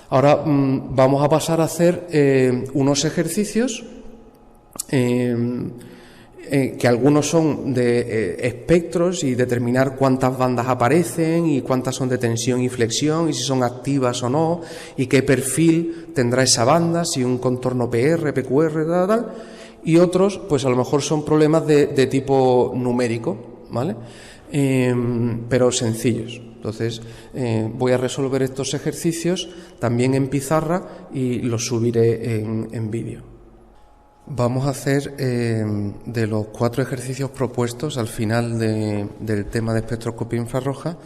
Ahora vamos a pasar a hacer unos ejercicios que algunos son de espectros y determinar cuántas bandas aparecen y cuántas son de tensión y flexión y si son activas o no y qué perfil tendrá esa banda, si un contorno PR, PQR, tal. Y otros, pues a lo mejor son problemas de tipo numérico, ¿vale? Pero sencillos. Entonces voy a resolver estos ejercicios también en pizarra y los subiré en vídeo. Vamos a hacer de los 4 ejercicios propuestos al final del tema de espectroscopía infrarroja.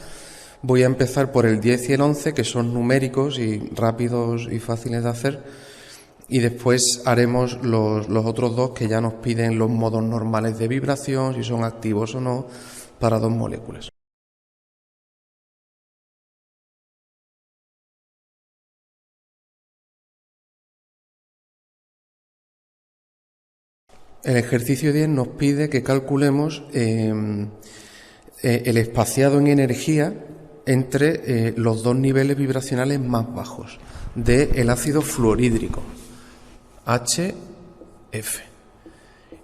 Voy a empezar por el 10 y el 11, que son numéricos y rápidos y fáciles de hacer, y después haremos los otros 2 que ya nos piden los modos normales de vibración, si son activos o no, para 2 moléculas. El ejercicio 10 nos pide que calculemos el espaciado en energía entre los 2 niveles vibracionales más bajos del ácido fluorhídrico, HF.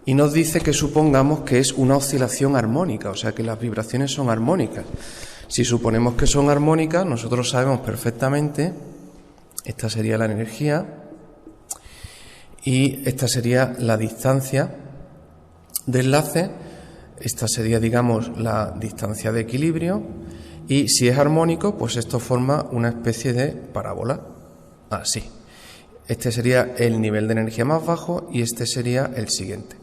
Y nos dice que supongamos que es una oscilación armónica, o sea que las vibraciones son armónicas. Si suponemos que son armónicas, nosotros sabemos perfectamente, esta sería la energía, y esta sería la distancia de enlace, esta sería, digamos, la distancia de equilibrio, y si es armónico, pues esto forma una especie de parábola, así. Este sería el nivel de energía más bajo y este sería el siguiente.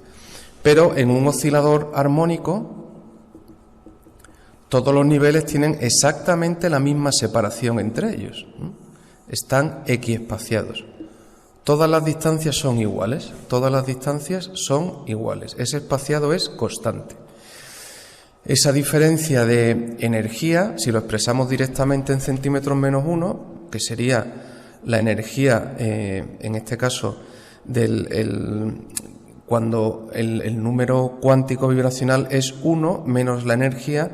Pero en un oscilador armónico, todos los niveles tienen exactamente la misma separación entre ellos, están equiespaciados. Todas las distancias son iguales, ese espaciado es constante. Esa diferencia de energía, si lo expresamos directamente en centímetros menos 1, que sería la energía, en este caso, cuando el número cuántico vibracional es 1 menos la energía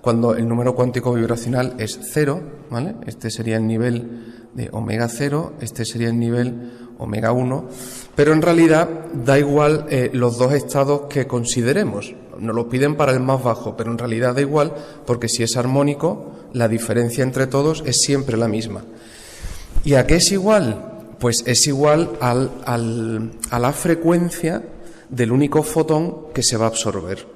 cuando el número cuántico vibracional es 0, ¿vale? Este sería el nivel de omega 0, este sería el nivel omega 1, pero en realidad da igual los 2 estados que consideremos. Nos lo piden para el más bajo, pero en realidad da igual porque si es armónico, la diferencia entre todos es siempre la misma. ¿Y a qué es igual? Pues es igual a la frecuencia del único fotón que se va a absorber,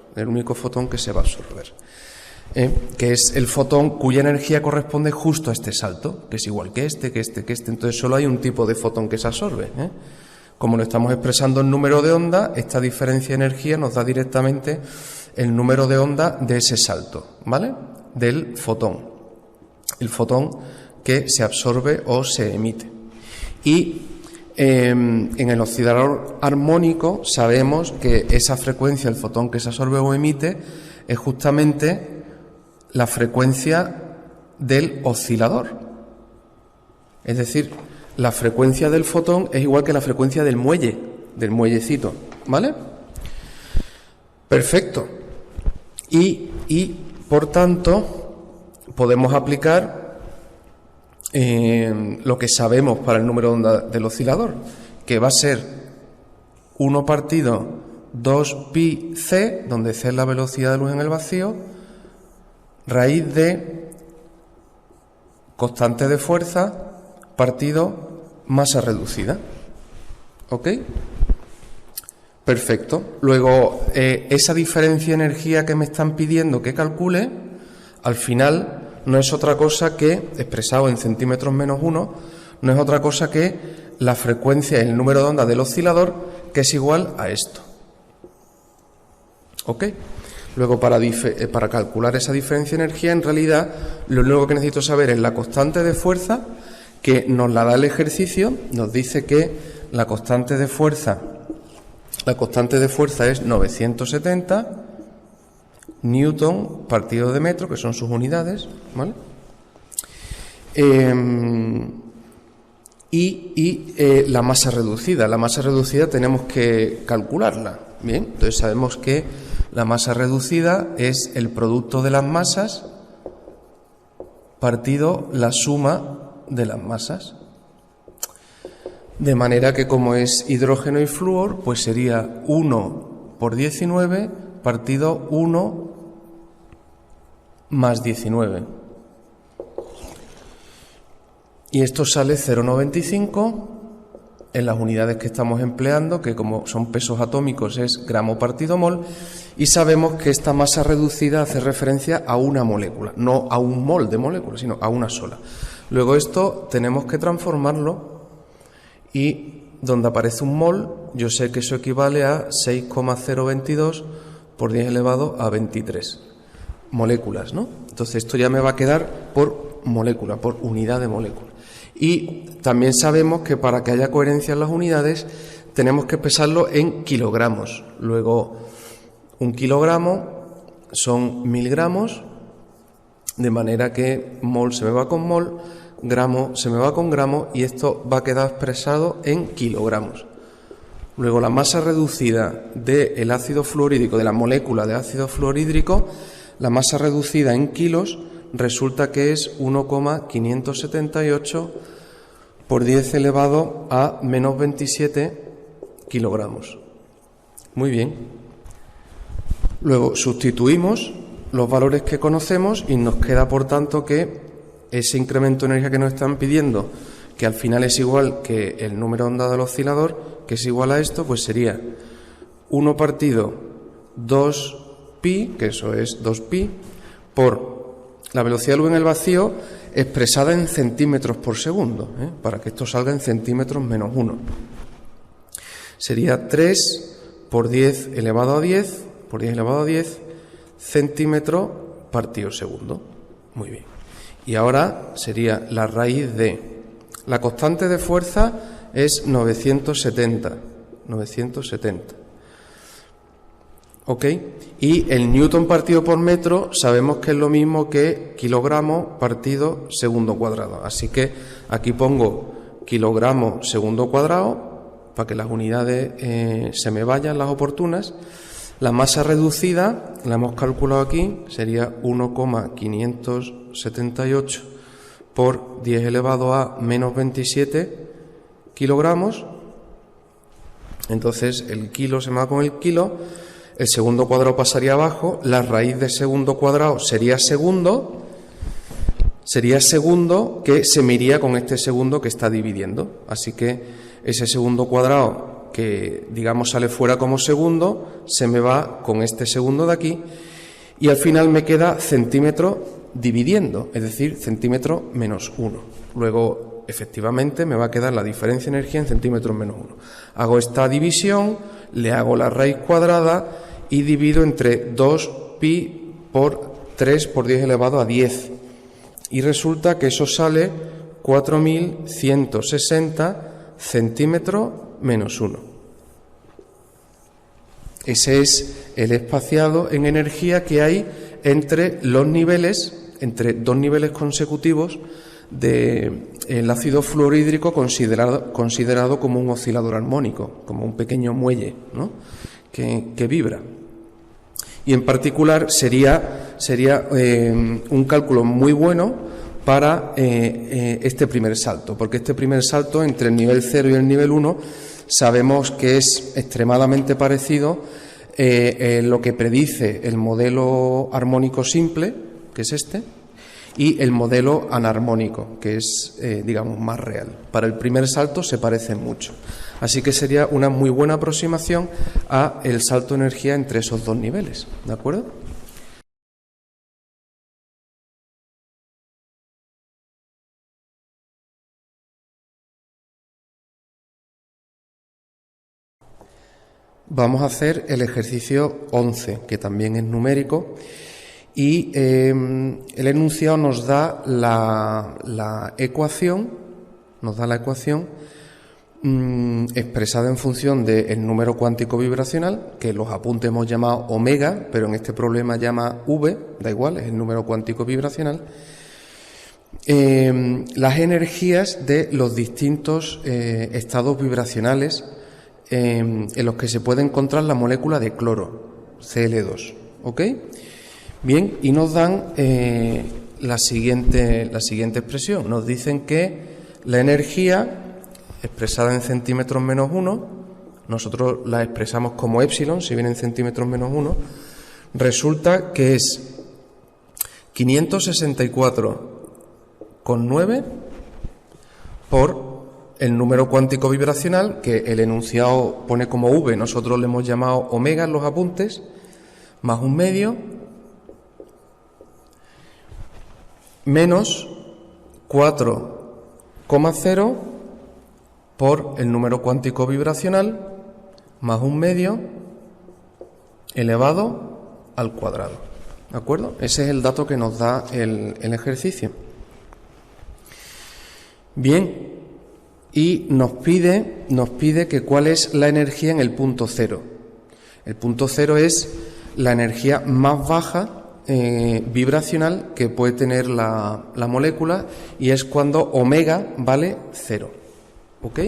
que es el fotón cuya energía corresponde justo a este salto, que es igual que este. Entonces solo hay un tipo de fotón que se absorbe. Como lo estamos expresando en número de onda, esta diferencia de energía nos da directamente el número de onda de ese salto, ¿vale? Del fotón. El fotón que se absorbe o se emite. Y en el oscilador armónico sabemos que esa frecuencia, el fotón que se absorbe o emite, es justamente la frecuencia del oscilador. Es decir, la frecuencia del fotón es igual que la frecuencia del muellecito, ¿vale? Perfecto. Y por tanto, podemos aplicar lo que sabemos para el número de onda del oscilador, que va a ser 1 partido 2 pi c, donde c es la velocidad de luz en el vacío, raíz de constante de fuerza partido masa reducida. ¿Ok? Perfecto. Luego, esa diferencia de energía que me están pidiendo que calcule, al final no es otra cosa que, expresado en centímetros menos 1, no es otra cosa que la frecuencia, el número de onda del oscilador, que es igual a esto. ¿Ok? Luego, para calcular esa diferencia de energía, en realidad, lo único que necesito saber es la constante de fuerza, que nos la da el ejercicio. Nos dice que la constante de fuerza es 970 newton partido de metro, que son sus unidades, ¿vale? La masa reducida. La masa reducida tenemos que calcularla. Bien, entonces sabemos que la masa reducida es el producto de las masas partido la suma de las masas. De manera que como es hidrógeno y flúor, pues sería 1 por 19 partido 1 más 19. Y esto sale 0,95 en las unidades que estamos empleando, que como son pesos atómicos es gramo partido mol, y sabemos que esta masa reducida hace referencia a una molécula, no a un mol de molécula, sino a una sola. Luego esto tenemos que transformarlo y donde aparece un mol, yo sé que eso equivale a 6,022 por 10 elevado a 23 moléculas, ¿no? Entonces esto ya me va a quedar por molécula, por unidad de molécula. Y también sabemos que para que haya coherencia en las unidades tenemos que pesarlo en kilogramos. Luego, un kilogramo son 1000 gramos, de manera que mol se me va con mol, gramo se me va con gramo y esto va a quedar expresado en kilogramos. Luego la masa reducida del ácido fluorhídrico, de la molécula de ácido fluorhídrico, la masa reducida en kilos resulta que es 1,578 por 10 elevado a menos 27 kilogramos. Muy bien. Luego sustituimos los valores que conocemos y nos queda por tanto que ese incremento de energía que nos están pidiendo, que al final es igual que el número de onda del oscilador, que es igual a esto, pues sería 1 partido 2pi, que eso es 2pi, por la velocidad de luz en el vacío expresada en centímetros por segundo, para que esto salga en centímetros menos 1. Sería 3 por 10 elevado a 10, por 10 elevado a 10, centímetro partido segundo. Muy bien. Y ahora sería la raíz de... La constante de fuerza es 970. ¿Ok? Y el newton partido por metro sabemos que es lo mismo que kilogramo partido segundo cuadrado. Así que aquí pongo kilogramo segundo cuadrado para que las unidades se me vayan las oportunas. La masa reducida, la hemos calculado aquí, sería 1,578 por 10 elevado a menos 27 kilogramos. Entonces el kilo se me va con el kilo, el segundo cuadrado pasaría abajo, la raíz de segundo cuadrado sería segundo que se me iría con este segundo que está dividiendo. Así que ese segundo cuadrado que digamos sale fuera como segundo, se me va con este segundo de aquí y al final me queda centímetro dividiendo, es decir, centímetro menos 1. Luego, efectivamente, me va a quedar la diferencia de energía en centímetros menos 1. Hago esta división, le hago la raíz cuadrada y divido entre 2pi por 3 por 10 elevado a 10. Y resulta que eso sale 4160 centímetros menos 1. Ese es el espaciado en energía que hay entre los niveles, entre dos niveles consecutivos del ácido fluorhídrico considerado como un oscilador armónico, como un pequeño muelle, ¿no? que vibra. Y en particular sería un cálculo muy bueno para este primer salto, porque este primer salto entre el nivel 0 y el nivel 1 sabemos que es extremadamente parecido lo que predice el modelo armónico simple, que es este, y el modelo anarmónico, que es, digamos, más real. Para el primer salto se parecen mucho. Así que sería una muy buena aproximación a el salto de energía entre esos dos niveles. ¿De acuerdo? Vamos a hacer el ejercicio 11, que también es numérico, y el enunciado nos da la ecuación expresada en función del número cuántico vibracional, que los apuntes hemos llamado omega, pero en este problema llama V, da igual, es el número cuántico vibracional. Las energías de los distintos estados vibracionales en los que se puede encontrar la molécula de cloro, Cl2, ¿ok? Bien, y nos dan la siguiente expresión. Nos dicen que la energía expresada en centímetros menos 1, nosotros la expresamos como épsilon, si viene en centímetros menos 1, resulta que es 564,9 por el número cuántico vibracional, que el enunciado pone como V, nosotros le hemos llamado omega en los apuntes, más un medio, menos 4,0 por el número cuántico vibracional, más un medio, elevado al cuadrado. ¿De acuerdo? Ese es el dato que nos da el ejercicio. Bien, y nos pide que cuál es la energía en el punto cero. El punto cero es la energía más baja vibracional que puede tener la molécula, y es cuando omega vale 0. ¿Ok?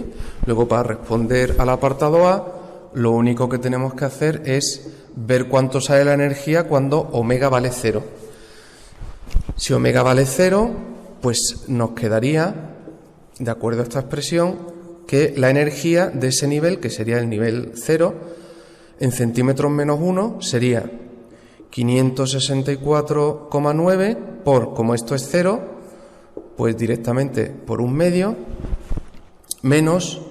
Luego, para responder al apartado A, lo único que tenemos que hacer es ver cuánto sale la energía cuando omega vale 0. Si omega vale 0, pues nos quedaría, de acuerdo a esta expresión, que la energía de ese nivel, que sería el nivel 0, en centímetros menos 1, sería 564,9 por, como esto es 0, pues directamente por un medio, menos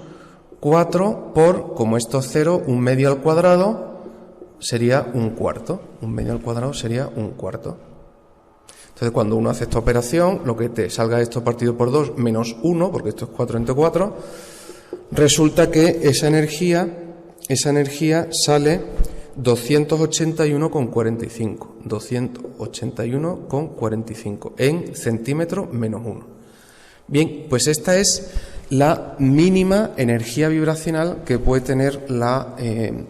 4 por, como esto es 0, un medio al cuadrado, sería un cuarto. Un medio al cuadrado sería un cuarto. Entonces, cuando uno hace esta operación, lo que te salga esto partido por 2 menos 1, porque esto es 4 entre 4, resulta que esa energía sale 281,45. 281,45 en centímetros menos 1. Bien, pues esta es la mínima energía vibracional que puede tener la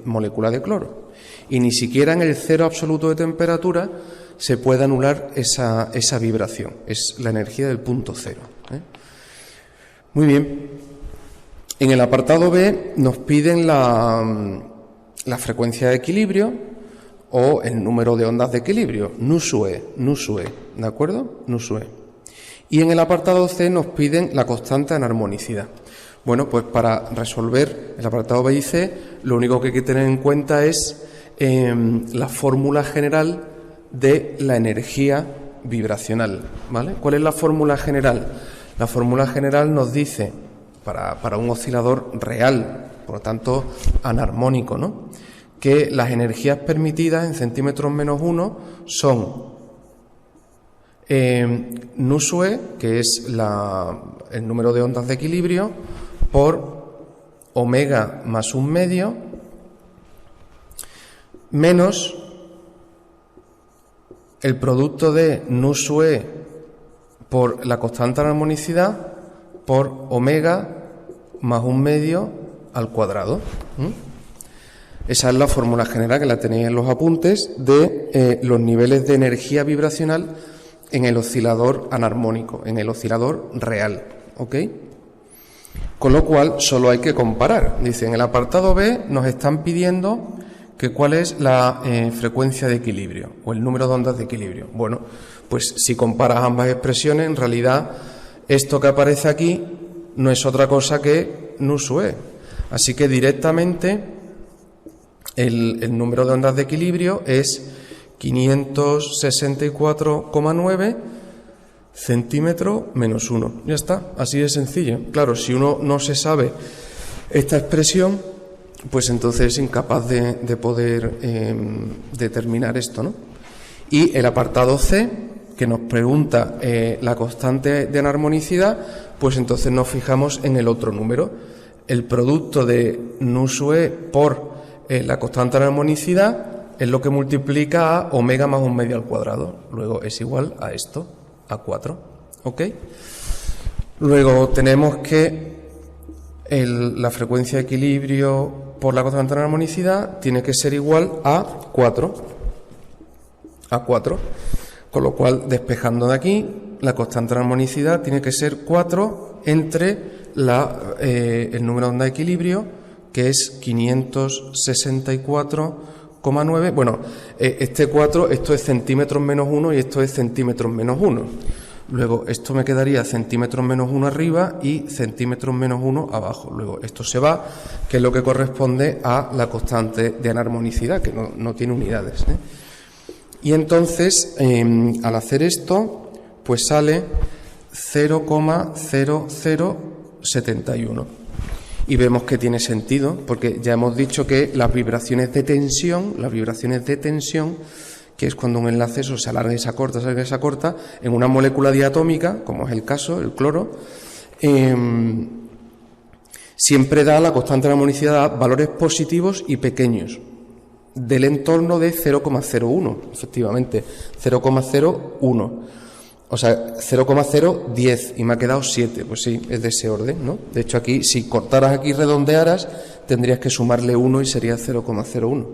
molécula de cloro. Y ni siquiera en el cero absoluto de temperatura se puede anular esa vibración. Es la energía del punto cero. Muy bien. En el apartado B nos piden la frecuencia de equilibrio o el número de ondas de equilibrio, nu-sue, ¿de acuerdo? Nu-sue. Y en el apartado C nos piden la constante de anarmonicidad. Bueno, pues para resolver el apartado B y C, lo único que hay que tener en cuenta es la fórmula general de la energía vibracional, ¿vale? ¿Cuál es la fórmula general? La fórmula general nos dice, para un oscilador real, por lo tanto anarmónico, ¿no?, que las energías permitidas en centímetros menos 1 son nu-sue, que es el número de ondas de equilibrio, por omega más un medio, menos el producto de nu-sue por la constante de armonicidad por omega más un medio al cuadrado. Esa es la fórmula general, que la tenéis en los apuntes, de los niveles de energía vibracional en el oscilador anarmónico, en el oscilador real, ¿ok? Con lo cual solo hay que comparar. Dice, en el apartado B nos están pidiendo que cuál es la frecuencia de equilibrio o el número de ondas de equilibrio. Bueno, pues si comparas ambas expresiones, en realidad esto que aparece aquí no es otra cosa que nu-sue. Así que directamente el número de ondas de equilibrio es 564,9 centímetros menos 1. Ya está, así de sencillo. Claro, si uno no se sabe esta expresión, pues entonces es incapaz de poder determinar esto, ¿no? Y el apartado C, que nos pregunta la constante de anarmonicidad, pues entonces nos fijamos en el otro número. El producto de nu-sue por la constante de anarmonicidad es lo que multiplica a omega más un medio al cuadrado. Luego es igual a esto, a 4. ¿Ok? Luego tenemos que la frecuencia de equilibrio por la constante de armonicidad tiene que ser igual a 4. A 4. Con lo cual, despejando de aquí, la constante de armonicidad tiene que ser 4 entre el número de onda de equilibrio, que es 564,9. Bueno, este 4, esto es centímetros menos 1 y esto es centímetros menos 1. Luego esto me quedaría centímetros menos 1 arriba y centímetros menos 1 abajo. Luego esto se va, que es lo que corresponde a la constante de anarmonicidad, que no tiene unidades, ¿eh? Y entonces, al hacer esto, pues sale 0,0071. Y vemos que tiene sentido, porque ya hemos dicho que las vibraciones de tensión, que es cuando un enlace se alarga y se acorta, en una molécula diatómica, como es el caso, el cloro, siempre da la constante de armonicidad valores positivos y pequeños, del entorno de 0,01, efectivamente, 0,01. O sea, 0,010 y me ha quedado 7, pues sí, es de ese orden, ¿no? De hecho aquí, si cortaras aquí y redondearas, tendrías que sumarle 1 y sería 0,01.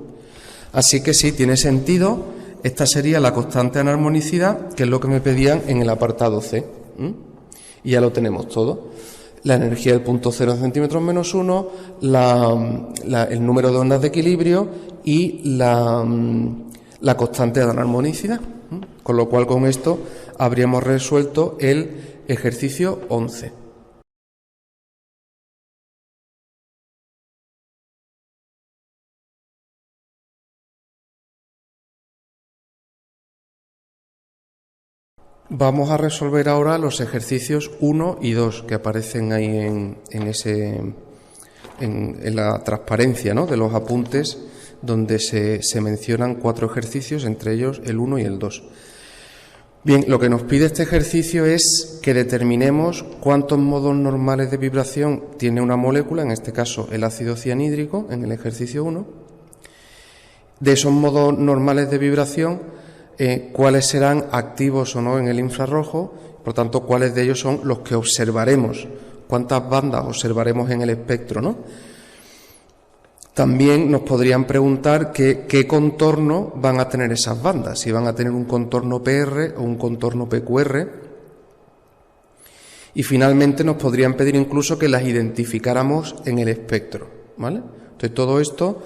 Así que sí, tiene sentido, esta sería la constante de anarmonicidad, que es lo que me pedían en el apartado C. Y ya lo tenemos todo. La energía del punto 0 en centímetros menos 1, el número de ondas de equilibrio y la constante de anarmonicidad. Con lo cual, con esto habríamos resuelto el ejercicio 11. Vamos a resolver ahora los ejercicios 1 y 2 que aparecen ahí en la transparencia, ¿no?, de los apuntes, donde se mencionan 4 ejercicios, entre ellos el 1 y el 2. Bien, lo que nos pide este ejercicio es que determinemos cuántos modos normales de vibración tiene una molécula, en este caso el ácido cianhídrico, en el ejercicio 1. De esos modos normales de vibración, cuáles serán activos o no en el infrarrojo, por tanto, cuáles de ellos son los que observaremos, cuántas bandas observaremos en el espectro, ¿no? También nos podrían preguntar qué contorno van a tener esas bandas, si van a tener un contorno PR o un contorno PQR. Y finalmente nos podrían pedir incluso que las identificáramos en el espectro, ¿vale? Entonces todo esto,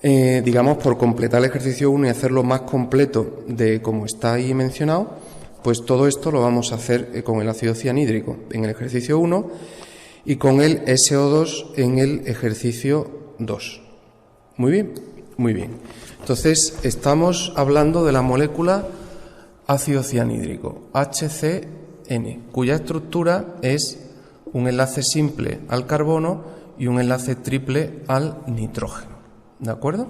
digamos, por completar el ejercicio 1 y hacerlo más completo de como está ahí mencionado, pues todo esto lo vamos a hacer con el ácido cianhídrico en el ejercicio 1 y con el SO2 en el ejercicio 2. Muy bien, muy bien. Entonces, estamos hablando de la molécula ácido cianhídrico, HCN, cuya estructura es un enlace simple al carbono y un enlace triple al nitrógeno. ¿De acuerdo?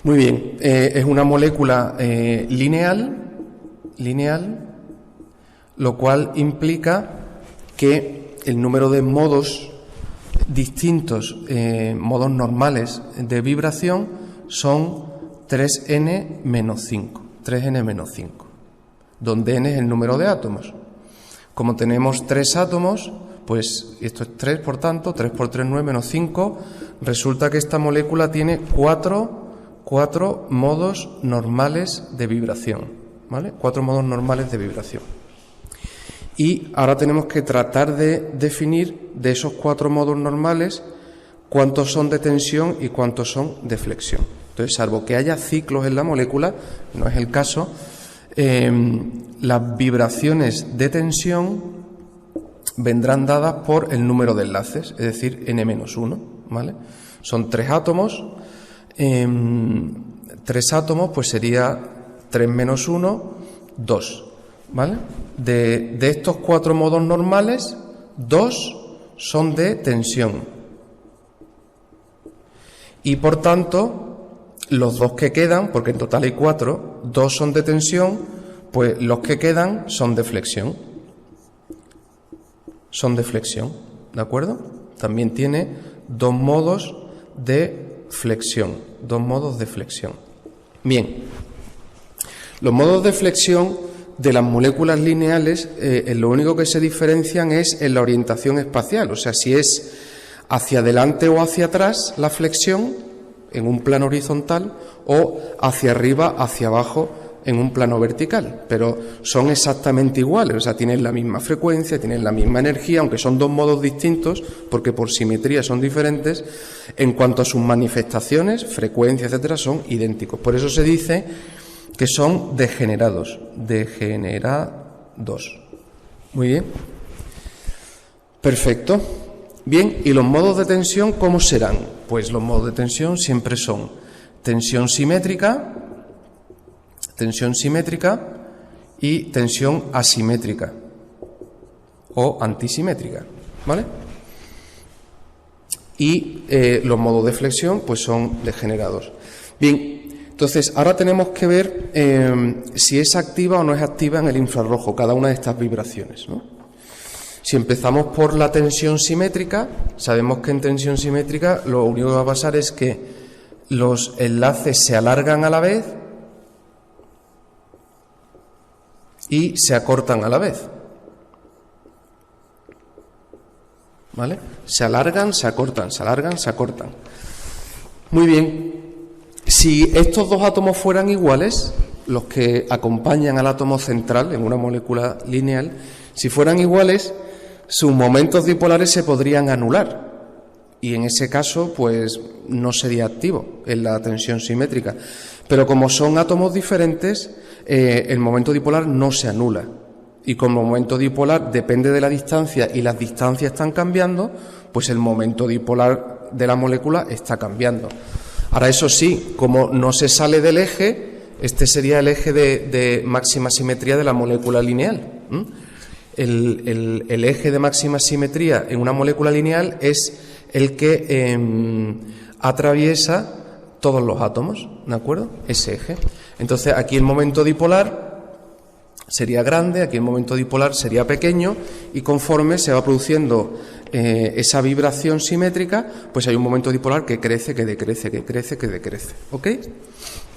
Muy bien, es una molécula lineal, lo cual implica que el número de modos distintos, modos normales de vibración, son 3n-5, 3n-5, donde n es el número de átomos. Como tenemos 3 átomos, pues esto es 3, por tanto, 3 por 3, 9, menos 5, resulta que esta molécula tiene 4 modos normales de vibración, ¿vale? 4 modos normales de vibración. Y ahora tenemos que tratar de definir de esos 4 modos normales cuántos son de tensión y cuántos son de flexión. Entonces, salvo que haya ciclos en la molécula, no es el caso, las vibraciones de tensión vendrán dadas por el número de enlaces, es decir, n-1, ¿vale? Son 3 átomos, 3 átomos pues sería 3 menos 1, 2, ¿vale? De estos 4 modos normales, 2 son de tensión. Y por tanto, los 2 que quedan, porque en total hay 4, 2 son de tensión, pues los que quedan son de flexión. ¿De acuerdo? También tiene 2 modos de flexión. Bien. Los modos de flexión de las moléculas lineales, lo único que se diferencian es en la orientación espacial, o sea, si es hacia adelante o hacia atrás la flexión en un plano horizontal o hacia arriba, hacia abajo en un plano vertical, pero son exactamente iguales, o sea, tienen la misma frecuencia, tienen la misma energía, aunque son 2 modos distintos, porque por simetría son diferentes, en cuanto a sus manifestaciones, frecuencia, etcétera, son idénticos. Por eso se dice que son degenerados. Degenerados. Muy bien. Perfecto. Bien, ¿y los modos de tensión cómo serán? Pues los modos de tensión siempre son tensión simétrica y tensión asimétrica o antisimétrica, ¿vale? Y los modos de flexión pues son degenerados. Bien, entonces ahora tenemos que ver si es activa o no es activa en el infrarrojo cada una de estas vibraciones, ¿no? Si empezamos por la tensión simétrica, sabemos que en tensión simétrica lo único que va a pasar es que los enlaces se alargan a la vez y se acortan a la vez. ¿Vale? Se alargan, se acortan, se alargan, se acortan. Muy bien. Si estos dos átomos fueran iguales, los que acompañan al átomo central en una molécula lineal, si fueran iguales, sus momentos dipolares se podrían anular y en ese caso pues no sería activo en la tensión simétrica. Pero como son átomos diferentes, el momento dipolar no se anula. Y como el momento dipolar depende de la distancia y las distancias están cambiando, pues el momento dipolar de la molécula está cambiando. Ahora, eso sí, como no se sale del eje, este sería el eje de máxima simetría de la molécula lineal. El eje de máxima simetría en una molécula lineal es el que atraviesa todos los átomos, ¿de acuerdo? Ese eje. Entonces, aquí el momento dipolar sería grande, aquí el momento dipolar sería pequeño, y conforme se va produciendo esa vibración simétrica, pues hay un momento dipolar que crece, que decrece, que crece, que decrece. ¿Ok?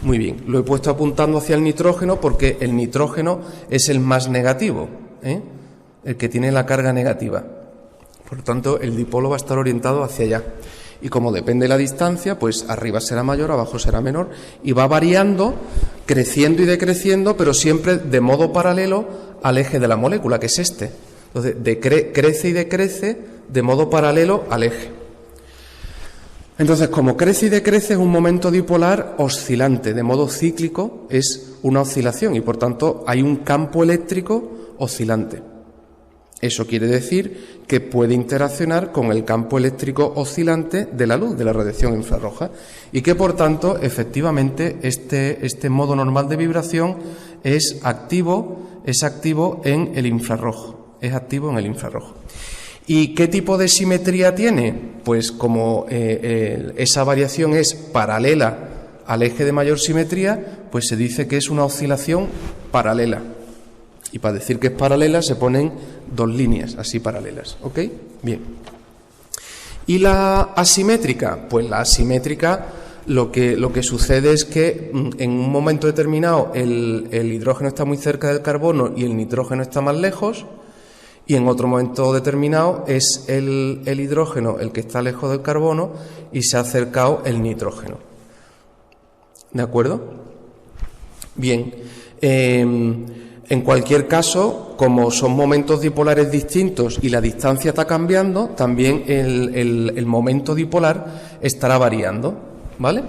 Muy bien. Lo he puesto apuntando hacia el nitrógeno porque el nitrógeno es el más negativo, el que tiene la carga negativa. Por lo tanto, el dipolo va a estar orientado hacia allá. Y como depende de la distancia, pues arriba será mayor, abajo será menor, y va variando, creciendo y decreciendo, pero siempre de modo paralelo al eje de la molécula, que es este. Entonces, crece y decrece de modo paralelo al eje. Entonces, como crece y decrece, es un momento dipolar oscilante, de modo cíclico, es una oscilación, y por tanto hay un campo eléctrico oscilante. Eso quiere decir que puede interaccionar con el campo eléctrico oscilante de la luz, de la radiación infrarroja, y que por tanto, efectivamente, este modo normal de vibración es activo en el infrarrojo. Es activo en el infrarrojo. ¿Y qué tipo de simetría tiene? Pues como esa variación es paralela al eje de mayor simetría, pues se dice que es una oscilación paralela. Y para decir que es paralela se ponen dos líneas así paralelas. ¿Ok? Bien. ¿Y la asimétrica? Pues la asimétrica lo que sucede es que en un momento determinado el hidrógeno está muy cerca del carbono y el nitrógeno está más lejos, y en otro momento determinado es el hidrógeno el que está lejos del carbono y se ha acercado el nitrógeno. ¿De acuerdo? Bien. En cualquier caso, como son momentos dipolares distintos y la distancia está cambiando, también el momento dipolar estará variando, ¿vale?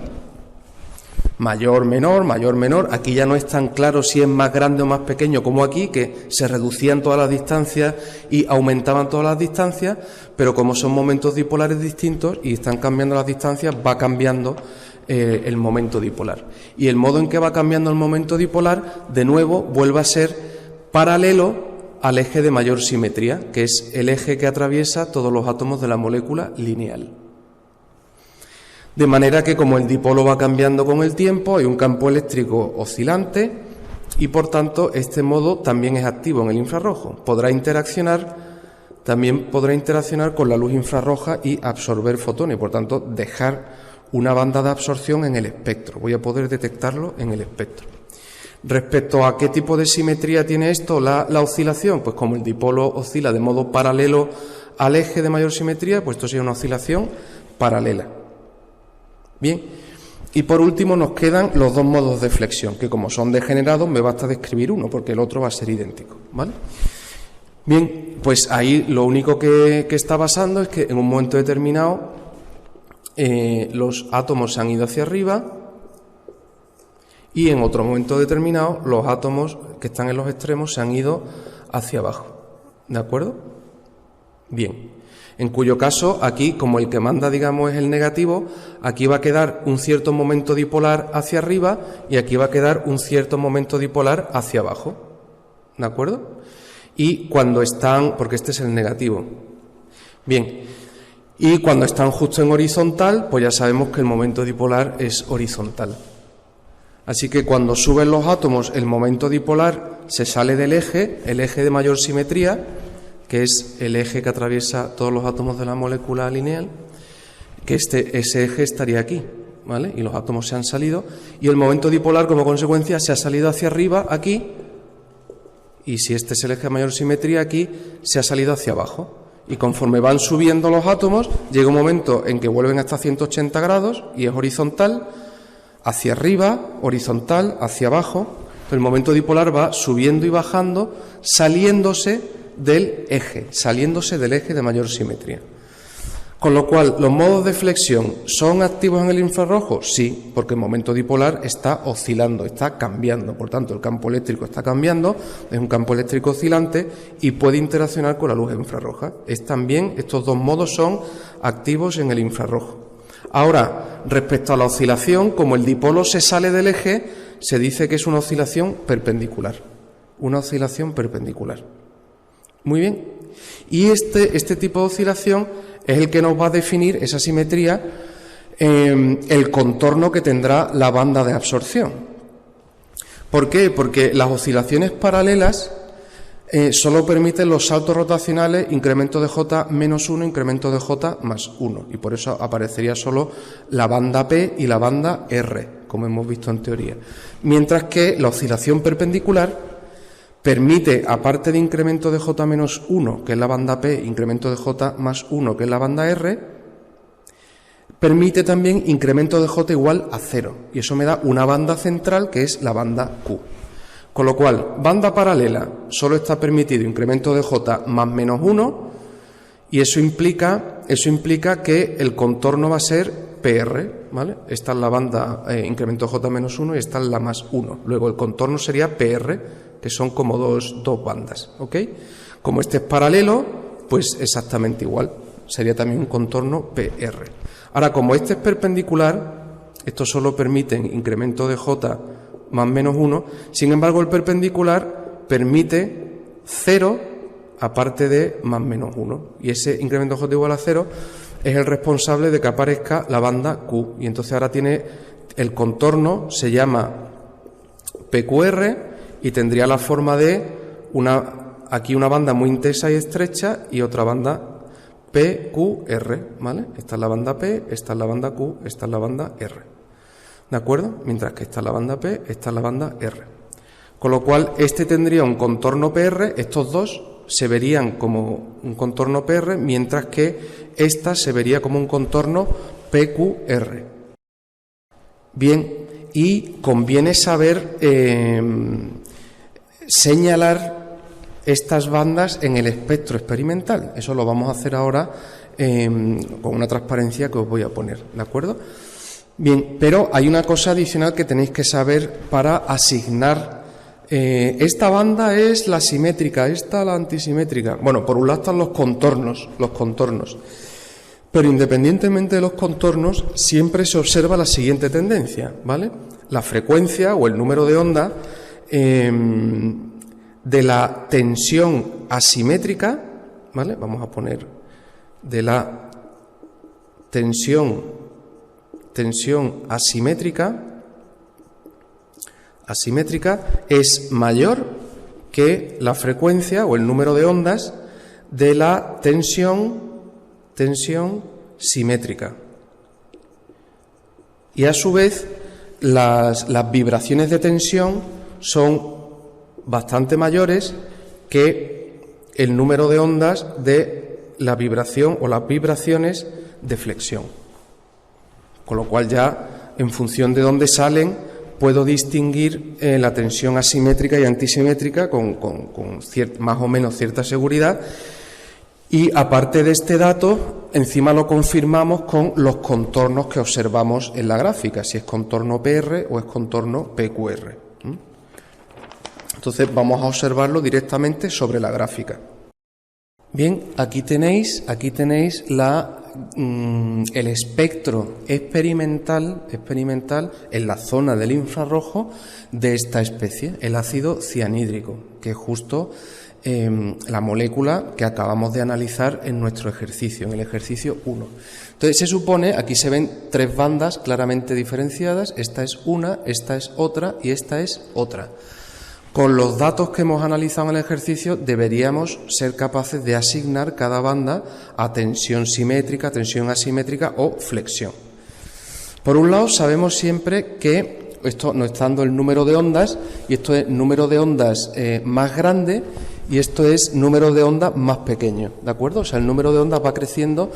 Mayor, menor. Aquí ya no es tan claro si es más grande o más pequeño como aquí, que se reducían todas las distancias y aumentaban todas las distancias, pero como son momentos dipolares distintos y están cambiando las distancias, va cambiando el momento dipolar. Y el modo en que va cambiando el momento dipolar, de nuevo, vuelve a ser paralelo al eje de mayor simetría, que es el eje que atraviesa todos los átomos de la molécula lineal. De manera que como el dipolo va cambiando con el tiempo, hay un campo eléctrico oscilante y por tanto este modo también es activo en el infrarrojo. También podrá interaccionar con la luz infrarroja y absorber fotones, por tanto dejar una banda de absorción en el espectro. Voy a poder detectarlo en el espectro. Respecto a qué tipo de simetría tiene esto, la oscilación, pues como el dipolo oscila de modo paralelo al eje de mayor simetría, pues esto sería una oscilación paralela. Bien, y por último nos quedan los dos modos de flexión, que como son degenerados me basta describir uno, porque el otro va a ser idéntico, ¿vale? Bien, pues ahí lo único que está pasando es que en un momento determinado los átomos se han ido hacia arriba y en otro momento determinado los átomos que están en los extremos se han ido hacia abajo. ¿De acuerdo? Bien. En cuyo caso, aquí, como el que manda, digamos, es el negativo, aquí va a quedar un cierto momento dipolar hacia arriba y aquí va a quedar un cierto momento dipolar hacia abajo. ¿De acuerdo? Y cuando están, porque este es el negativo. Bien. Y cuando están justo en horizontal, pues ya sabemos que el momento dipolar es horizontal. Así que cuando suben los átomos, el momento dipolar se sale del eje, el eje de mayor simetría, que es el eje que atraviesa todos los átomos de la molécula lineal, que ese eje estaría aquí, ¿vale? Y los átomos se han salido, y el momento dipolar, como consecuencia, se ha salido hacia arriba, aquí, y si este es el eje de mayor simetría, aquí, se ha salido hacia abajo. Y conforme van subiendo los átomos, llega un momento en que vuelven hasta 180 grados, y es horizontal, hacia arriba, horizontal, hacia abajo. El momento dipolar va subiendo y bajando, saliéndose del eje de mayor simetría. Con lo cual, ¿los modos de flexión son activos en el infrarrojo? Sí, porque el momento dipolar está oscilando, está cambiando. Por tanto, el campo eléctrico está cambiando, es un campo eléctrico oscilante y puede interaccionar con la luz infrarroja. Estos dos modos son activos en el infrarrojo. Ahora, respecto a la oscilación, como el dipolo se sale del eje, se dice que es una oscilación perpendicular. Una oscilación perpendicular. Muy bien. Y este tipo de oscilación es el que nos va a definir esa simetría, el contorno que tendrá la banda de absorción. ¿Por qué? Porque las oscilaciones paralelas solo permiten los saltos rotacionales, incremento de J menos 1, incremento de J más 1. Y por eso aparecería solo la banda P y la banda R, como hemos visto en teoría. Mientras que la oscilación perpendicular permite, aparte de incremento de J menos 1, que es la banda P, incremento de J más 1, que es la banda R, permite también incremento de J igual a 0. Y eso me da una banda central, que es la banda Q. Con lo cual, banda paralela, solo está permitido incremento de J más menos 1, y eso implica que el contorno va a ser PR, ¿vale? Esta es la banda incremento de J menos 1 y esta es la más 1. Luego el contorno sería PR, que son como dos bandas, ¿ok? Como este es paralelo, pues exactamente igual, sería también un contorno PR. Ahora, como este es perpendicular, esto solo permite incremento de J más menos 1, sin embargo el perpendicular permite 0 aparte de más menos 1, y ese incremento de J igual a 0 es el responsable de que aparezca la banda Q, y entonces ahora tiene el contorno, se llama PQR, y tendría la forma de aquí una banda muy intensa y estrecha y otra banda PQR, ¿vale? Esta es la banda P, esta es la banda Q, esta es la banda R. ¿De acuerdo? Mientras que esta es la banda P, esta es la banda R. Con lo cual, este tendría un contorno PR, estos dos se verían como un contorno PR, mientras que esta se vería como un contorno PQR. Bien, y conviene saber señalar estas bandas en el espectro experimental. Eso lo vamos a hacer ahora con una transparencia que os voy a poner, ¿de acuerdo? Bien, pero hay una cosa adicional que tenéis que saber para asignar. Esta banda es la simétrica, esta la antisimétrica. Bueno, por un lado están los contornos. Pero independientemente de los contornos, siempre se observa la siguiente tendencia, ¿vale? La frecuencia o el número de onda de la tensión asimétrica, ¿vale? Vamos a poner de la tensión asimétrica es mayor que la frecuencia o el número de ondas de la tensión simétrica. Y a su vez las vibraciones de tensión son bastante mayores que el número de ondas de la vibración o las vibraciones de flexión. Con lo cual ya, en función de dónde salen, puedo distinguir la tensión asimétrica y antisimétrica con más o menos cierta seguridad. Y aparte de este dato, encima lo confirmamos con los contornos que observamos en la gráfica, si es contorno PR o es contorno PQR. Entonces vamos a observarlo directamente sobre la gráfica. Bien, aquí tenéis el espectro experimental en la zona del infrarrojo de esta especie, el ácido cianhídrico, que es justo la molécula que acabamos de analizar en nuestro ejercicio, en el ejercicio 1. Entonces se supone, aquí se ven tres bandas claramente diferenciadas, esta es una, esta es otra y esta es otra. Con los datos que hemos analizado en el ejercicio deberíamos ser capaces de asignar cada banda a tensión simétrica, tensión asimétrica o flexión. Por un lado, sabemos siempre que esto nos está dando el número de ondas y esto es número de ondas más grande y esto es número de ondas más pequeño, ¿de acuerdo? O sea, el número de ondas va creciendo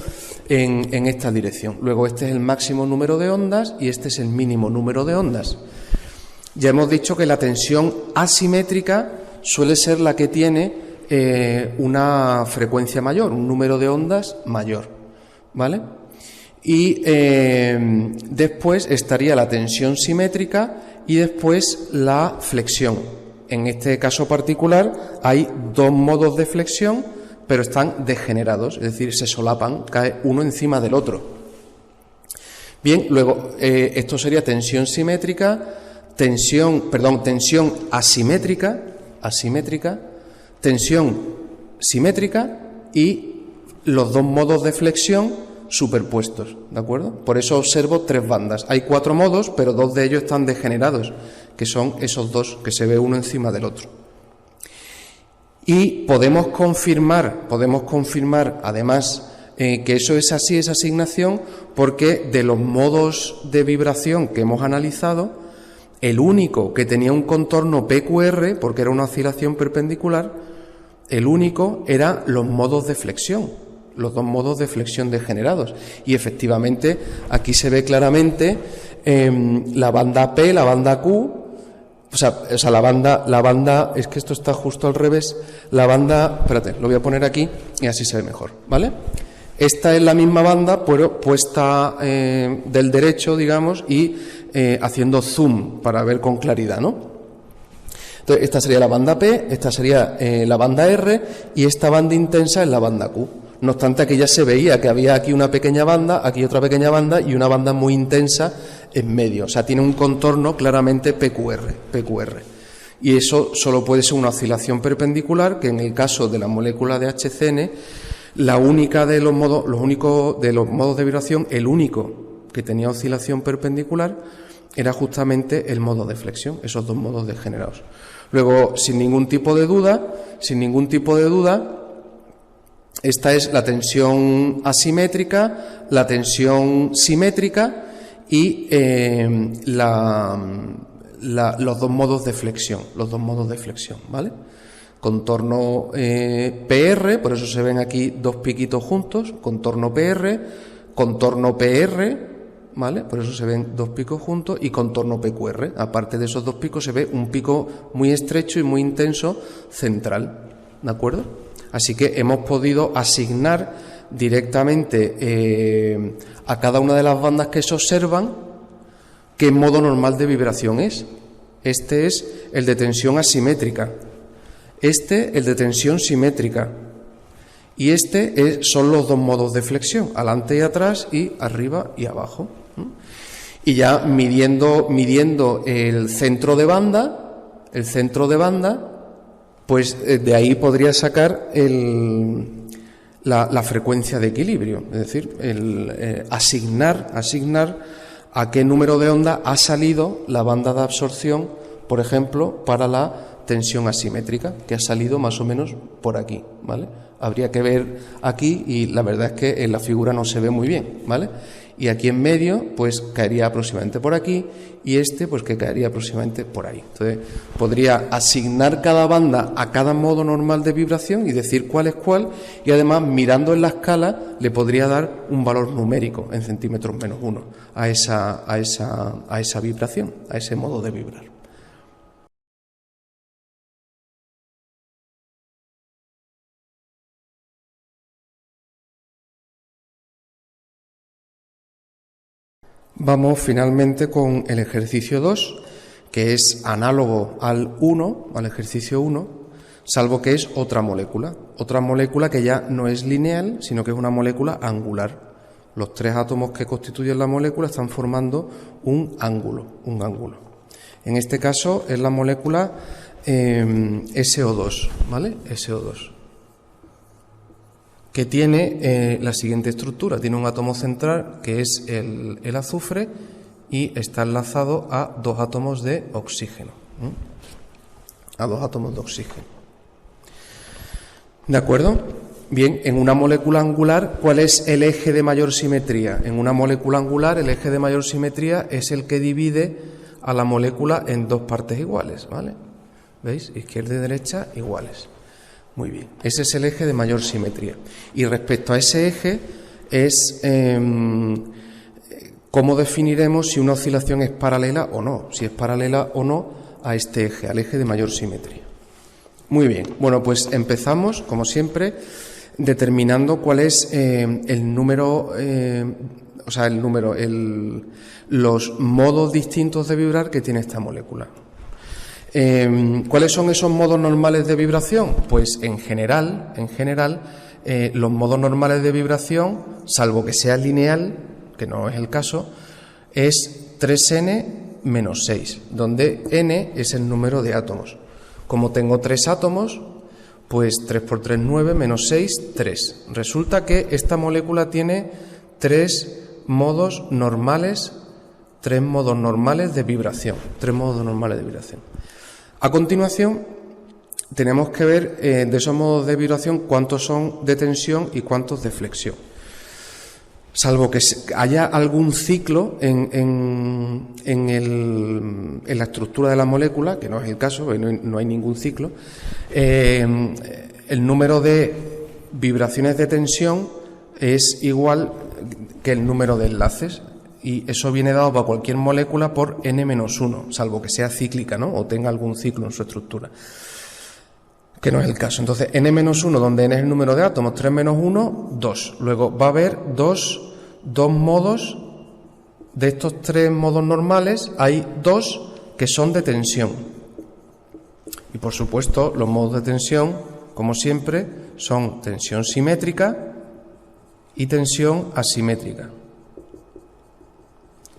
en esta dirección. Luego este es el máximo número de ondas y este es el mínimo número de ondas. Ya hemos dicho que la tensión asimétrica suele ser la que tiene una frecuencia mayor, un número de ondas mayor, ¿vale? Y después estaría la tensión simétrica y después la flexión. En este caso particular hay dos modos de flexión, pero están degenerados, es decir, se solapan, cae uno encima del otro. Bien, luego esto sería tensión simétrica, tensión asimétrica, tensión simétrica y los dos modos de flexión superpuestos, ¿de acuerdo? Por eso observo tres bandas. Hay cuatro modos, pero dos de ellos están degenerados, que son esos dos, que se ve uno encima del otro. Y podemos confirmar además que eso es así, esa asignación, porque de los modos de vibración que hemos analizado, el único que tenía un contorno PQR, porque era una oscilación perpendicular, el único eran los modos de flexión, los dos modos de flexión degenerados. Y efectivamente aquí se ve claramente la banda P, la banda Q, o sea la banda, es que esto está justo al revés, la banda, espérate, lo voy a poner aquí y así se ve mejor, ¿vale? Esta es la misma banda, pero puesta del derecho, digamos, y haciendo zoom para ver con claridad, ¿no? Entonces, esta sería la banda P, esta sería la banda R y esta banda intensa es la banda Q. No obstante, aquí ya se veía que había aquí una pequeña banda, aquí otra pequeña banda y una banda muy intensa en medio. O sea, tiene un contorno claramente PQR. Y eso solo puede ser una oscilación perpendicular, que en el caso de la molécula de HCN, la única de los modos de vibración, el único que tenía oscilación perpendicular, era justamente el modo de flexión, esos dos modos degenerados. Luego, sin ningún tipo de duda, esta es la tensión asimétrica, la tensión simétrica y los dos modos de flexión, ¿vale? Contorno PR, por eso se ven aquí dos piquitos juntos, contorno PR, ¿vale? Por eso se ven dos picos juntos y contorno PQR. Aparte de esos dos picos se ve un pico muy estrecho y muy intenso central, ¿de acuerdo? Así que hemos podido asignar directamente a cada una de las bandas que se observan qué modo normal de vibración es. Este es el de tensión asimétrica, este el de tensión simétrica y este son los dos modos de flexión, adelante y atrás y arriba y abajo. Y ya midiendo el centro de banda, pues de ahí podría sacar la frecuencia de equilibrio, es decir, asignar a qué número de onda ha salido la banda de absorción, por ejemplo, para la tensión asimétrica, que ha salido más o menos por aquí, ¿vale? Habría que ver aquí y la verdad es que en la figura no se ve muy bien, ¿vale? Y aquí en medio pues caería aproximadamente por aquí y este pues que caería aproximadamente por ahí. Entonces podría asignar cada banda a cada modo normal de vibración y decir cuál es cuál y además mirando en la escala le podría dar un valor numérico en centímetros menos 1 a esa vibración, a ese modo de vibrar. Vamos finalmente con el ejercicio 2, que es análogo al 1, al ejercicio 1, salvo que es otra molécula que ya no es lineal, sino que es una molécula angular. Los tres átomos que constituyen la molécula están formando un ángulo. En este caso es la molécula SO2, ¿vale? SO2, que tiene la siguiente estructura. Tiene un átomo central que es el azufre y está enlazado a dos átomos de oxígeno. ¿De acuerdo? Bien, en una molécula angular, ¿cuál es el eje de mayor simetría? En una molécula angular, el eje de mayor simetría es el que divide a la molécula en dos partes iguales, ¿vale? ¿Veis? Izquierda y derecha iguales. Muy bien, ese es el eje de mayor simetría. Y respecto a ese eje es cómo definiremos si una oscilación es paralela o no, si es paralela o no a este eje, al eje de mayor simetría. Muy bien, bueno, pues empezamos, como siempre, determinando cuál es los modos distintos de vibrar que tiene esta molécula. ¿Cuáles son esos modos normales de vibración? Pues en general, los modos normales de vibración, salvo que sea lineal, que no es el caso, es 3n menos 6, donde n es el número de átomos. Como tengo 3 átomos, pues 3 por 3, 9, menos 6, 3. Resulta que esta molécula tiene tres modos normales de vibración. A continuación, tenemos que ver de esos modos de vibración cuántos son de tensión y cuántos de flexión. Salvo que haya algún ciclo en la estructura de la molécula, que no es el caso, no hay ningún ciclo, el número de vibraciones de tensión es igual que el número de enlaces, y eso viene dado para cualquier molécula por n-1, salvo que sea cíclica, ¿no? O tenga algún ciclo en su estructura, que no es el caso. Entonces, n-1, donde n es el número de átomos, 3 menos 1, 2. Luego va a haber dos modos. De estos tres modos normales, hay dos que son de tensión. Y por supuesto, los modos de tensión, como siempre, son tensión simétrica y tensión asimétrica.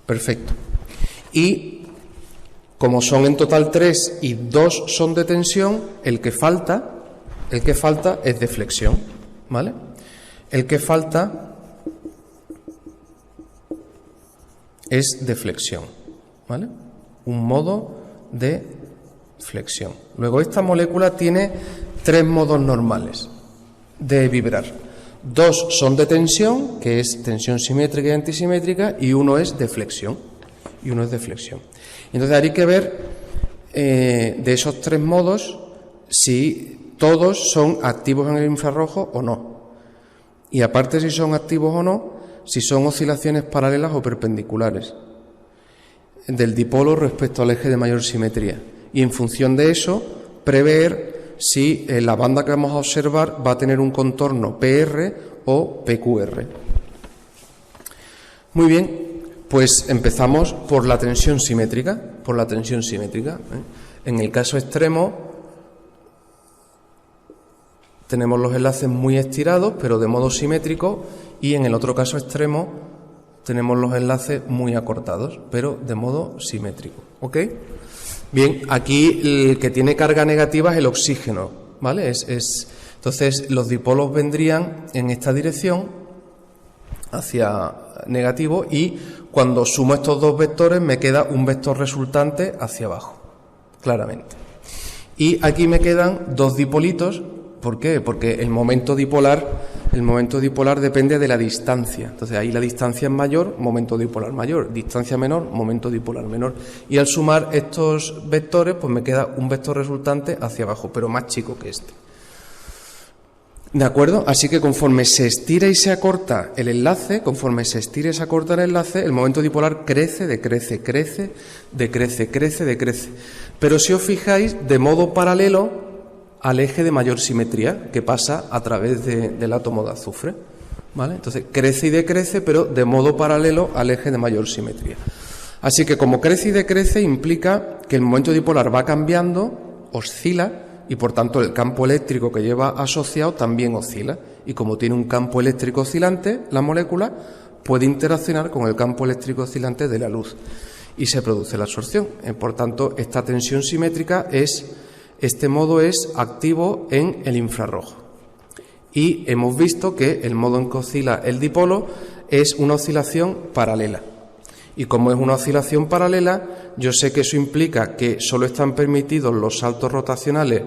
Perfecto. Y como son en total 3 y 2 son de tensión, el que falta es de flexión, ¿vale? El que falta es de flexión, ¿vale? Un modo de flexión. Luego, esta molécula tiene 3 modos normales de vibrar. 2 son de tensión, que es tensión simétrica y antisimétrica, y uno es de flexión. Entonces, hay que ver de esos 3 modos si todos son activos en el infrarrojo o no. Y aparte, si son activos o no, si son oscilaciones paralelas o perpendiculares del dipolo respecto al eje de mayor simetría. Y en función de eso, prever si la banda que vamos a observar va a tener un contorno PR o PQR. Muy bien, pues empezamos por la tensión simétrica. En el caso extremo tenemos los enlaces muy estirados, pero de modo simétrico, y en el otro caso extremo tenemos los enlaces muy acortados, pero de modo simétrico. ¿Ok? Bien, aquí el que tiene carga negativa es el oxígeno, ¿vale? Entonces, los dipolos vendrían en esta dirección, hacia negativo, y cuando sumo estos dos vectores me queda un vector resultante hacia abajo, claramente. Y aquí me quedan dos dipolitos. ¿Por qué? Porque el momento dipolar depende de la distancia. Entonces, ahí la distancia es mayor, momento dipolar mayor; distancia menor, momento dipolar menor. Y al sumar estos vectores, pues me queda un vector resultante hacia abajo, pero más chico que este. ¿De acuerdo? Así que conforme se estira y se acorta el enlace, el momento dipolar decrece. Pero si os fijáis, de modo paralelo al eje de mayor simetría, que pasa a través del átomo de azufre, ¿vale? Entonces crece y decrece, pero de modo paralelo al eje de mayor simetría. Así que como crece y decrece implica que el momento dipolar va cambiando, oscila, y por tanto el campo eléctrico que lleva asociado también oscila. Y como tiene un campo eléctrico oscilante, la molécula puede interaccionar con el campo eléctrico oscilante de la luz y se produce la absorción. Por tanto, esta tensión simétrica este modo es activo en el infrarrojo. Y hemos visto que el modo en que oscila el dipolo es una oscilación paralela. Y como es una oscilación paralela, yo sé que eso implica que solo están permitidos los saltos rotacionales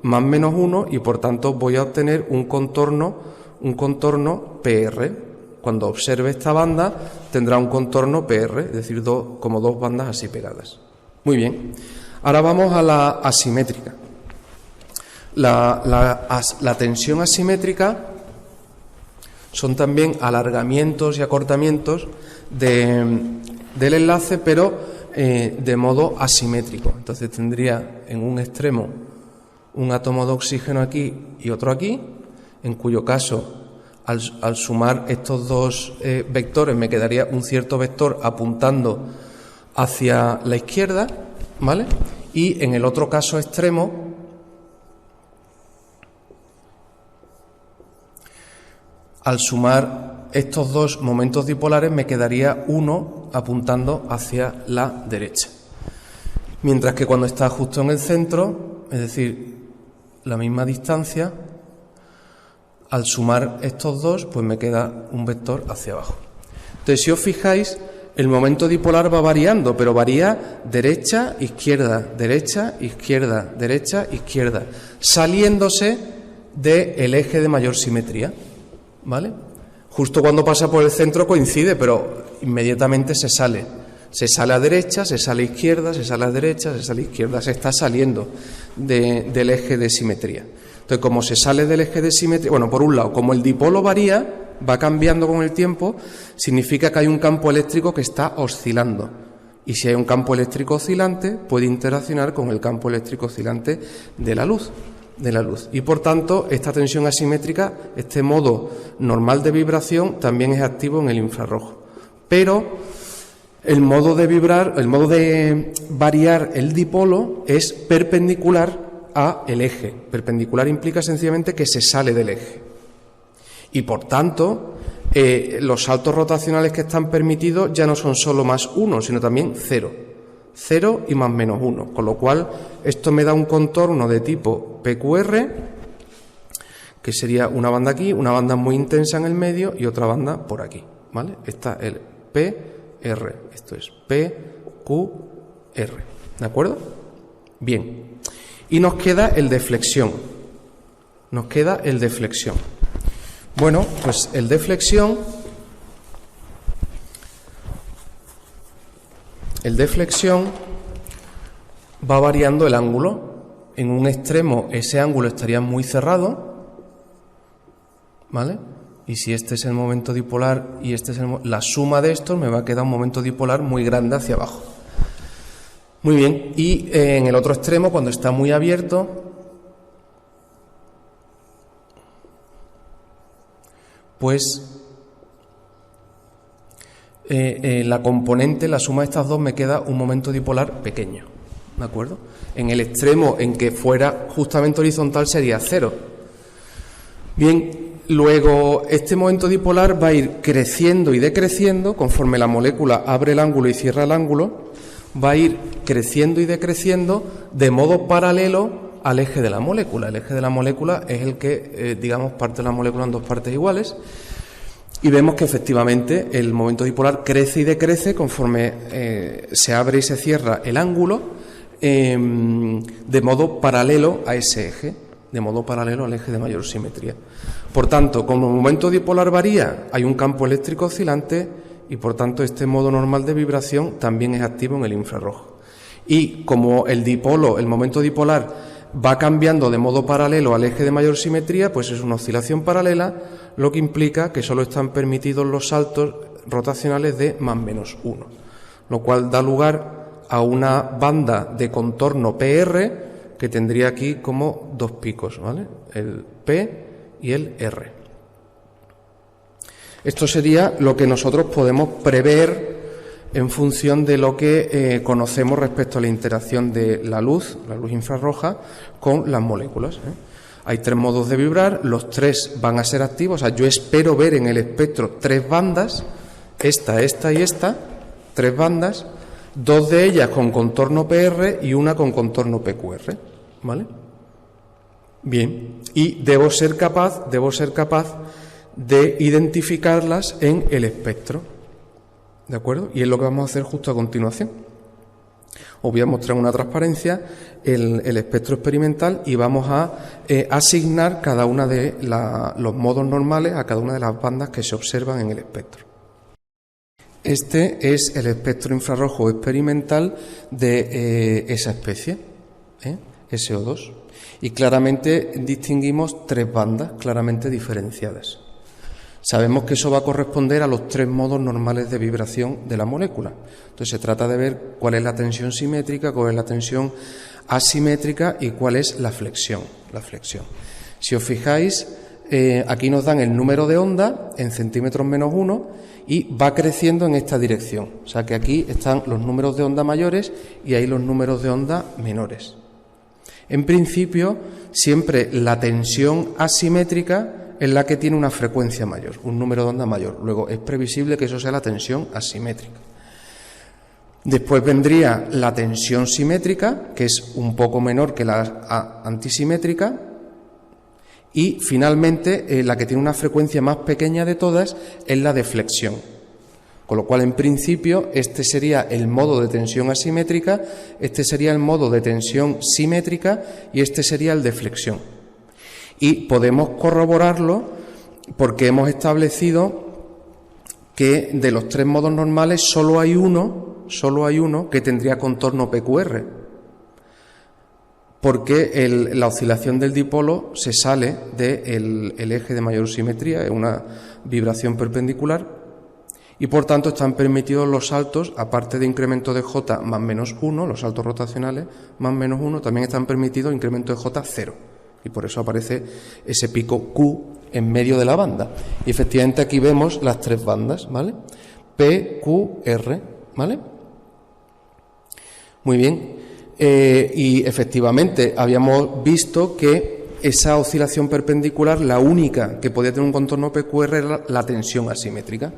más menos 1 y por tanto voy a obtener un contorno PR. Cuando observe esta banda tendrá un contorno PR, es decir, como dos bandas así pegadas. Muy bien, ahora vamos a la asimétrica. La tensión asimétrica son también alargamientos y acortamientos del enlace, pero de modo asimétrico. Entonces tendría en un extremo un átomo de oxígeno aquí y otro aquí, en cuyo caso al sumar estos dos vectores me quedaría un cierto vector apuntando hacia la izquierda, ¿vale? Y en el otro caso extremo, al sumar estos dos momentos dipolares me quedaría uno apuntando hacia la derecha. Mientras que cuando está justo en el centro, es decir, la misma distancia, al sumar estos dos, pues me queda un vector hacia abajo. Entonces, si os fijáis, el momento dipolar va variando, pero varía derecha, izquierda, derecha, izquierda, derecha, izquierda, saliéndose del eje de mayor simetría, ¿vale? Justo cuando pasa por el centro coincide, pero inmediatamente se sale. Se sale a derecha, se sale a izquierda, se sale a derecha, se sale a izquierda, se está saliendo del eje de simetría. Entonces, como se sale del eje de simetría, bueno, por un lado, como el dipolo varía, va cambiando con el tiempo, significa que hay un campo eléctrico que está oscilando. Y si hay un campo eléctrico oscilante, puede interaccionar con el campo eléctrico oscilante de la luz. Y por tanto, esta tensión asimétrica, este modo normal de vibración, también es activo en el infrarrojo. Pero el modo de variar el dipolo es perpendicular a el eje. Perpendicular implica sencillamente que se sale del eje. Y por tanto, los saltos rotacionales que están permitidos ya no son solo más 1, sino también 0. 0 y más menos 1. Con lo cual, esto me da un contorno de tipo PQR, que sería una banda aquí, una banda muy intensa en el medio y otra banda por aquí, ¿vale? Está el PR, esto es PQR, ¿de acuerdo? Bien, y nos queda el de flexión. Bueno, pues el de flexión va variando el ángulo. En un extremo ese ángulo estaría muy cerrado, ¿vale? Y si este es el momento dipolar y este es la suma de estos, me va a quedar un momento dipolar muy grande hacia abajo. Muy bien, y en el otro extremo, cuando está muy abierto, pues la componente, la suma de estas dos, me queda un momento dipolar pequeño, ¿de acuerdo? En el extremo en que fuera justamente horizontal sería 0. Bien, luego este momento dipolar va a ir creciendo y decreciendo conforme la molécula abre el ángulo y cierra el ángulo, va a ir creciendo y decreciendo de modo paralelo al eje de la molécula. El eje de la molécula es el que, digamos, parte la molécula en dos partes iguales, y vemos que efectivamente el momento dipolar crece y decrece conforme se abre y se cierra el ángulo de modo paralelo a ese eje, de modo paralelo al eje de mayor simetría. Por tanto, como el momento dipolar varía, hay un campo eléctrico oscilante y por tanto este modo normal de vibración también es activo en el infrarrojo. Y como el momento dipolar va cambiando de modo paralelo al eje de mayor simetría, pues es una oscilación paralela, lo que implica que solo están permitidos los saltos rotacionales de más menos 1, lo cual da lugar a una banda de contorno PR que tendría aquí como dos picos, ¿vale? El P y el R. Esto sería lo que nosotros podemos prever en función de lo que conocemos respecto a la interacción de la luz infrarroja, con las moléculas. Hay 3 modos de vibrar, los 3 van a ser activos, o sea, yo espero ver en el espectro 3 bandas, esta y esta, 3 bandas, 2 de ellas con contorno PR y una con contorno PQR, ¿vale? Bien, y debo ser capaz de identificarlas en el espectro, ¿de acuerdo? Y es lo que vamos a hacer justo a continuación. Os voy a mostrar una transparencia, el espectro experimental, y vamos a asignar cada una de los modos normales a cada una de las bandas que se observan en el espectro. Este es el espectro infrarrojo experimental de esa especie, SO2, y claramente distinguimos 3 bandas claramente diferenciadas. Sabemos que eso va a corresponder a los 3 modos normales de vibración de la molécula. Entonces se trata de ver cuál es la tensión simétrica, cuál es la tensión asimétrica y cuál es la flexión. Si os fijáis, aquí nos dan el número de onda en centímetros menos 1 y va creciendo en esta dirección. O sea que aquí están los números de onda mayores y ahí los números de onda menores. En principio, siempre la tensión asimétrica es la que tiene una frecuencia mayor, un número de onda mayor. Luego es previsible que eso sea la tensión asimétrica. Después vendría la tensión simétrica, que es un poco menor que la antisimétrica. Y finalmente, la que tiene una frecuencia más pequeña de todas es la de flexión. Con lo cual, en principio, este sería el modo de tensión asimétrica, este sería el modo de tensión simétrica y este sería el de flexión. Y podemos corroborarlo porque hemos establecido que de los 3 modos normales solo hay uno que tendría contorno PQR, porque la oscilación del dipolo se sale del eje de mayor simetría, es una vibración perpendicular, y por tanto están permitidos los saltos, aparte de incremento de J más menos 1, los saltos rotacionales más menos 1, también están permitidos incremento de J 0. Y por eso aparece ese pico Q en medio de la banda. Y efectivamente aquí vemos las 3 bandas, ¿vale? P, Q, R, ¿vale? Muy bien. Y efectivamente habíamos visto que esa oscilación perpendicular, la única que podía tener un contorno PQR era la tensión asimétrica.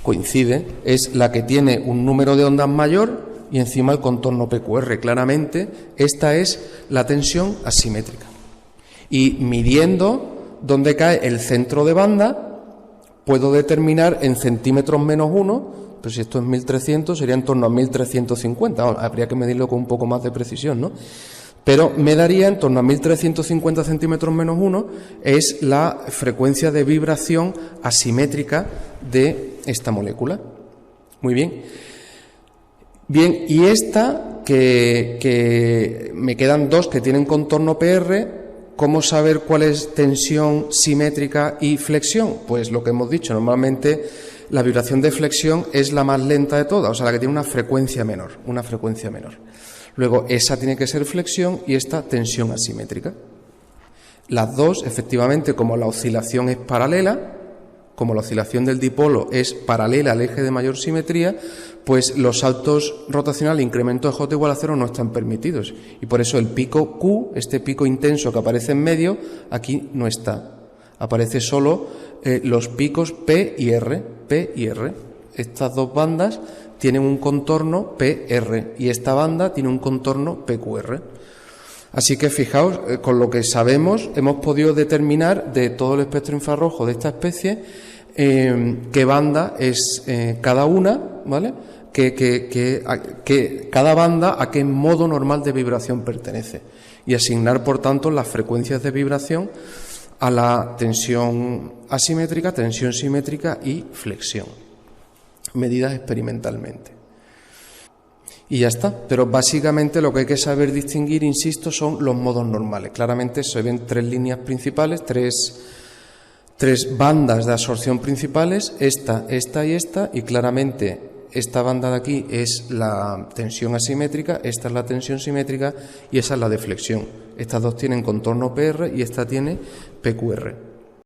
Coincide, es la que tiene un número de ondas mayor y encima el contorno PQR. Claramente, esta es la tensión asimétrica. Y midiendo dónde cae el centro de banda, puedo determinar en centímetros menos 1, pero si esto es 1300, sería en torno a 1350. Ahora, habría que medirlo con un poco más de precisión, ¿no? Pero me daría en torno a 1350 centímetros menos 1, es la frecuencia de vibración asimétrica de esta molécula. Muy bien. Bien, y esta, que me quedan 2 que tienen contorno PR. ¿Cómo saber cuál es tensión simétrica y flexión? Pues lo que hemos dicho, normalmente la vibración de flexión es la más lenta de todas, o sea, la que tiene una frecuencia menor. Luego, esa tiene que ser flexión y esta tensión asimétrica. Las dos, efectivamente, como la oscilación es paralela, como la oscilación del dipolo es paralela al eje de mayor simetría, pues los saltos rotacionales, incremento de J igual a 0 no están permitidos. Y por eso el pico Q, este pico intenso que aparece en medio, aquí no está. Aparece solo los picos P y R. Estas 2 bandas tienen un contorno PR y esta banda tiene un contorno PQR. Así que fijaos, con lo que sabemos, hemos podido determinar de todo el espectro infrarrojo de esta especie qué banda es cada una, ¿vale? Que cada banda a qué modo normal de vibración pertenece y asignar, por tanto, las frecuencias de vibración a la tensión asimétrica, tensión simétrica y flexión, medidas experimentalmente. Y ya está, pero básicamente lo que hay que saber distinguir, insisto, son los modos normales. Claramente se ven 3 líneas principales, tres bandas de absorción principales, esta y esta, y claramente esta banda de aquí es la tensión asimétrica, esta es la tensión simétrica y esa es la de flexión. Estas 2 tienen contorno PR y esta tiene PQR.